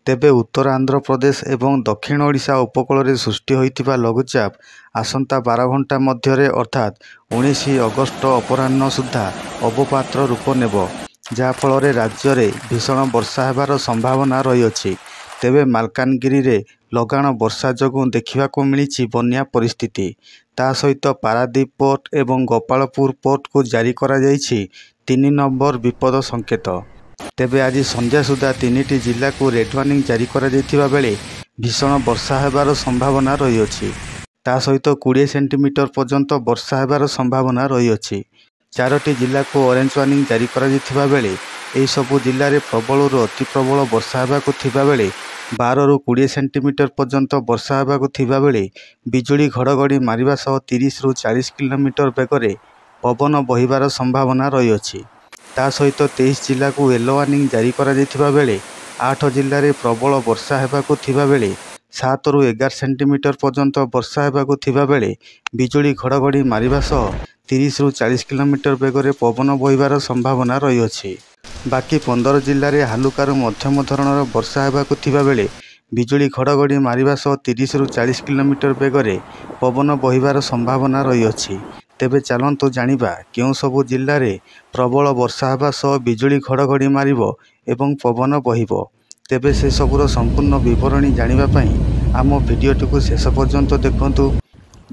ତେବେ ଉତ୍ତର ଆନ୍ଧ୍ରପ୍ରଦେଶ ଏବଂ ଦକ୍ଷିଣ ଓଡ଼ିଶା ଉପକୂଳରେ ସୃଷ୍ଟି ହୋଇଥିବା ଲଘୁଚାପ ଆସନ୍ତା 12 ଘଣ୍ଟା ମଧ୍ୟରେ ଅର୍ଥାତ୍ 19 ଅଗଷ୍ଟ ଅପରାହ୍ନ ସୁଦ୍ଧା ଅବପାତର ରୂପ ନେବ, ଯାହାଫଳରେ ରାଜ୍ୟରେ ଭୀଷଣ ବର୍ଷା ହେବାର ସମ୍ଭାବନା ରହିଅଛି। ତେବେ ମାଲକାନଗିରିରେ ଲଗାଣ ବର୍ଷା ଯୋଗୁଁ ଦେଖିବାକୁ ମିଳିଛି ବନ୍ୟା ପରିସ୍ଥିତି। ତା ସହିତ ପାରାଦୀପ ପୋର୍ଟ ଏବଂ ଗୋପାଳପୁର ପୋର୍ଟକୁ ଜାରି କରାଯାଇଛି 3 ନମ୍ବର ବିପଦ ସଂକେତ। ତେବେ ଆଜି ସନ୍ଧ୍ୟା ସୁଦ୍ଧା 3ଟି ଜିଲ୍ଲାକୁ ରେଡ୍ ୱାର୍ଣ୍ଣିଂ ଜାରି କରାଯାଇଥିବା ବେଳେ ଭୀଷଣ ବର୍ଷା ହେବାର ସମ୍ଭାବନା ରହିଅଛି। ତା ସହିତ 20 ସେଣ୍ଟିମିଟର ପର୍ଯ୍ୟନ୍ତ ବର୍ଷା ହେବାର ସମ୍ଭାବନା ରହିଅଛି। 4ଟି ଜିଲ୍ଲାକୁ ଅରେଞ୍ଜ ୱାର୍ଣ୍ଣିଂ ଜାରି କରାଯାଇଥିବା ବେଳେ ଏହିସବୁ ଜିଲ୍ଲାରେ ପ୍ରବଳରୁ ଅତି ପ୍ରବଳ ବର୍ଷା ହେବାକୁ ଥିବା ବେଳେ 12ରୁ 20 ସେଣ୍ଟିମିଟର ପର୍ଯ୍ୟନ୍ତ ବର୍ଷା ହେବାକୁ ଥିବା ବେଳେ ବିଜୁଳି ଘଡ଼ଘଡ଼ି ମାରିବା ସହ 30ରୁ 40 କିଲୋମିଟର ବେଗରେ ପବନ ବହିବାର ସମ୍ଭାବନା ରହିଅଛି। ତା ସହିତ 23 ଜିଲ୍ଲାକୁ ୟେଲୋ ୱାର୍ଣ୍ଣିଂ ଜାରି କରାଯାଇଥିବା ବେଳେ 8 ଜିଲ୍ଲାରେ ପ୍ରବଳ ବର୍ଷା ହେବାକୁ ଥିବା ବେଳେ 7ରୁ 11 ସେଣ୍ଟିମିଟର ପର୍ଯ୍ୟନ୍ତ ବର୍ଷା ହେବାକୁ ଥିବା ବେଳେ ବିଜୁଳି ଘଡ଼ଘଡ଼ି ମାରିବା ସହ 30ରୁ 40 କିଲୋମିଟର ବେଗରେ ପବନ ବହିବାର ସମ୍ଭାବନା ରହିଅଛି। ବାକି 15 ଜିଲ୍ଲାରେ ହାଲୁକାରୁ ମଧ୍ୟମ ଧରଣର ବର୍ଷା ହେବାକୁ ଥିବା ବେଳେ ବିଜୁଳି ଘଡ଼ଘଡ଼ି ମାରିବା ସହ 30ରୁ 40 କିଲୋମିଟର ବେଗରେ ପବନ ବହିବାର ସମ୍ଭାବନା ରହିଅଛି। ତେବେ ଚାଲନ୍ତୁ ଜାଣିବା କେଉଁ ସବୁ ଜିଲ୍ଲାରେ ପ୍ରବଳ ବର୍ଷା ହେବା ସହ ବିଜୁଳି ଘଡ଼ଘଡ଼ି ମାରିବ ଏବଂ ପବନ ବହିବ। ତେବେ ସେସବୁର ସମ୍ପୂର୍ଣ୍ଣ ବିବରଣୀ ଜାଣିବା ପାଇଁ ଆମ ଭିଡ଼ିଓଟିକୁ ଶେଷ ପର୍ଯ୍ୟନ୍ତ ଦେଖନ୍ତୁ।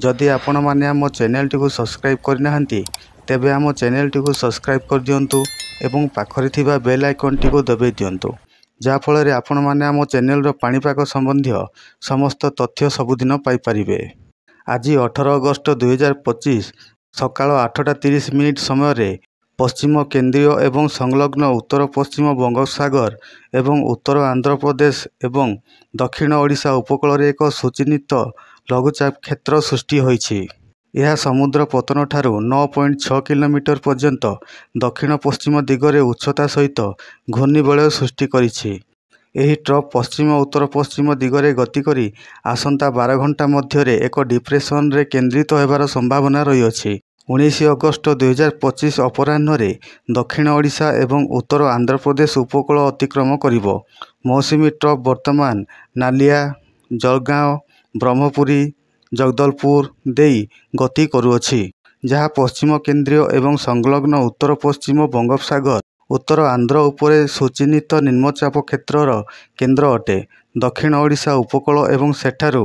ଯଦି ଆପଣମାନେ ଆମ ଚ୍ୟାନେଲଟିକୁ ସବସ୍କ୍ରାଇବ୍ କରିନାହାନ୍ତି ତେବେ ଆମ ଚ୍ୟାନେଲଟିକୁ ସବସ୍କ୍ରାଇବ୍ କରିଦିଅନ୍ତୁ ଏବଂ ପାଖରେ ଥିବା ବେଲ୍ ଆଇକନ୍ଟିକୁ ଦବାଇ ଦିଅନ୍ତୁ, ଯାହାଫଳରେ ଆପଣମାନେ ଆମ ଚ୍ୟାନେଲର ପାଣିପାଗ ସମ୍ବନ୍ଧୀୟ ସମସ୍ତ ତଥ୍ୟ ସବୁଦିନ ପାଇପାରିବେ। ଆଜି 18 ଅଗଷ୍ଟ 2025 ସକାଳ 8:30 ସମୟରେ ପଶ୍ଚିମ କେନ୍ଦ୍ରୀୟ ଏବଂ ସଂଲଗ୍ନ ଉତ୍ତର ପଶ୍ଚିମ ବଙ୍ଗୋପସାଗର ଏବଂ ଉତ୍ତର ଆନ୍ଧ୍ରପ୍ରଦେଶ ଏବଂ ଦକ୍ଷିଣ ଓଡ଼ିଶା ଉପକୂଳରେ ଏକ ସୁଚିହ୍ନିତ ଲଘୁଚାପ କ୍ଷେତ୍ର ସୃଷ୍ଟି ହୋଇଛି। ଏହା ସମୁଦ୍ର ପତନଠାରୁ 9.6 କିଲୋମିଟର ପର୍ଯ୍ୟନ୍ତ ଦକ୍ଷିଣ ପଶ୍ଚିମ ଦିଗରେ ଉଚ୍ଚତା ସହିତ ଘୂର୍ଣ୍ଣିବଳୟ ସୃଷ୍ଟି କରିଛି। ଏହି ଟ୍ରଫ୍ ପଶ୍ଚିମ ଉତ୍ତର ପଶ୍ଚିମ ଦିଗରେ ଗତି କରି ଆସନ୍ତା 12 ଘଣ୍ଟା ମଧ୍ୟରେ ଏକ ଡିପ୍ରେସନରେ କେନ୍ଦ୍ରିତ ହେବାର ସମ୍ଭାବନା ରହିଅଛି। 19 ଅଗଷ୍ଟ 2025 ଅପରାହ୍ନରେ ଦକ୍ଷିଣ ଓଡ଼ିଶା ଏବଂ ଉତ୍ତର ଆନ୍ଧ୍ରପ୍ରଦେଶ ଉପକୂଳ ଅତିକ୍ରମ କରିବ। ମୌସୁମୀ ଟ୍ରଫ୍ ବର୍ତ୍ତମାନ ନାଲିଆ, ଜଳଗାଓଁ, ବ୍ରହ୍ମପୁରୀ, ଜଗଦଲପୁର ଦେଇ ଗତି କରୁଅଛି, ଯାହା ପଶ୍ଚିମ କେନ୍ଦ୍ରୀୟ ଏବଂ ସଂଲଗ୍ନ ଉତ୍ତର ପଶ୍ଚିମ ବଙ୍ଗୋପସାଗର ଉତ୍ତର ଆନ୍ଧ୍ର ଉପରେ ସୁଚିହ୍ନିତ ନିମ୍ନଚାପ କ୍ଷେତ୍ରର କେନ୍ଦ୍ର ଅଟେ। ଦକ୍ଷିଣ ଓଡ଼ିଶା ଉପକୂଳ ଏବଂ ସେଠାରୁ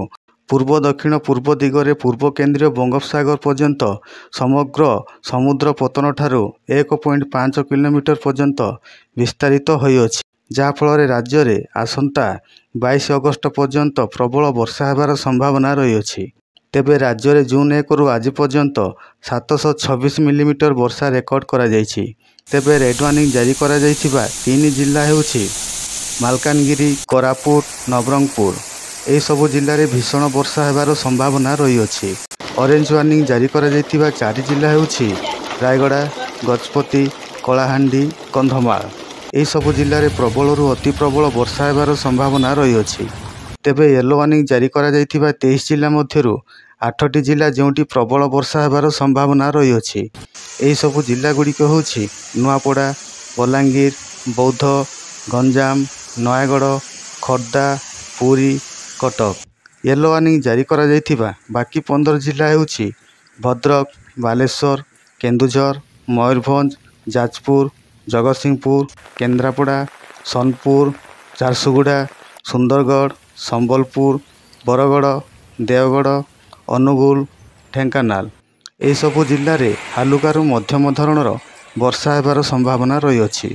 ପୂର୍ବ ଦକ୍ଷିଣ ପୂର୍ବ ଦିଗରେ ପୂର୍ବ କେନ୍ଦ୍ରୀୟ ବଙ୍ଗୋପସାଗର ପର୍ଯ୍ୟନ୍ତ ସମଗ୍ର ସମୁଦ୍ର ପତନଠାରୁ 1.5 କିଲୋମିଟର ପର୍ଯ୍ୟନ୍ତ ବିସ୍ତାରିତ ହୋଇଅଛି, ଯାହାଫଳରେ ରାଜ୍ୟରେ ଆସନ୍ତା 22 ଅଗଷ୍ଟ ପର୍ଯ୍ୟନ୍ତ ପ୍ରବଳ ବର୍ଷା ହେବାର ସମ୍ଭାବନା ରହିଅଛି। ତେବେ ରାଜ୍ୟରେ ଜୁନ୍ 1ରୁ ଆଜି ପର୍ଯ୍ୟନ୍ତ 726 ମିଲିମିଟର ବର୍ଷା ରେକର୍ଡ କରାଯାଇଛି। ତେବେ ରେଡ୍ ୱାର୍ଣ୍ଣିଂ ଜାରି କରାଯାଇଥିବା 3 ଜିଲ୍ଲା ହେଉଛି ମାଲକାନଗିରି, କୋରାପୁଟ, ନବରଙ୍ଗପୁର। ଏହିସବୁ ଜିଲ୍ଲାରେ ଭୀଷଣ ବର୍ଷା ହେବାର ସମ୍ଭାବନା ରହିଅଛି। ଅରେଞ୍ଜ ୱାର୍ଣ୍ଣିଂ ଜାରି କରାଯାଇଥିବା 4 ଜିଲ୍ଲା ହେଉଛି ରାୟଗଡ଼ା, ଗଜପତି, କଳାହାଣ୍ଡି, କନ୍ଧମାଳ। ଏହିସବୁ ଜିଲ୍ଲାରେ ପ୍ରବଳରୁ ଅତି ପ୍ରବଳ ବର୍ଷା ହେବାର ସମ୍ଭାବନା ରହିଅଛି। ତେବେ ୟେଲୋ ୱାର୍ଣ୍ଣିଂ ଜାରି କରାଯାଇଥିବା 23 ଜିଲ୍ଲା ମଧ୍ୟରୁ 8ଟି ଜିଲ୍ଲା ଯେଉଁଠି ପ୍ରବଳ ବର୍ଷା ହେବାର ସମ୍ଭାବନା ରହିଅଛି। ଏହିସବୁ ଜିଲ୍ଲାଗୁଡ଼ିକ ହେଉଛି ନୂଆପଡ଼ା, ବଲାଙ୍ଗୀର, ବୌଦ୍ଧ, ଗଞ୍ଜାମ, ନୟାଗଡ଼, ଖୋର୍ଦ୍ଧା, ପୁରୀ, କଟକ। ୟେଲୋ ୱାର୍ଣ୍ଣିଂ ଜାରି କରାଯାଇଥିବା ବାକି 15 ଜିଲ୍ଲା ହେଉଛି ଭଦ୍ରକ, ବାଲେଶ୍ୱର, କେନ୍ଦୁଝର, ମୟୂରଭଞ୍ଜ, ଯାଜପୁର, ଜଗତସିଂହପୁର, କେନ୍ଦ୍ରାପଡ଼ା, ସୋନପୁର, ଝାରସୁଗୁଡ଼ା, ସୁନ୍ଦରଗଡ଼, ସମ୍ବଲପୁର, ବରଗଡ଼, ଦେଓଗଡ଼, ଅନୁଗୁଳ, ଢେଙ୍କାନାଳ। ଏହିସବୁ ଜିଲ୍ଲାରେ ହାଲୁକାରୁ ମଧ୍ୟମ ଧରଣର ବର୍ଷା ହେବାର ସମ୍ଭାବନା ରହିଅଛି।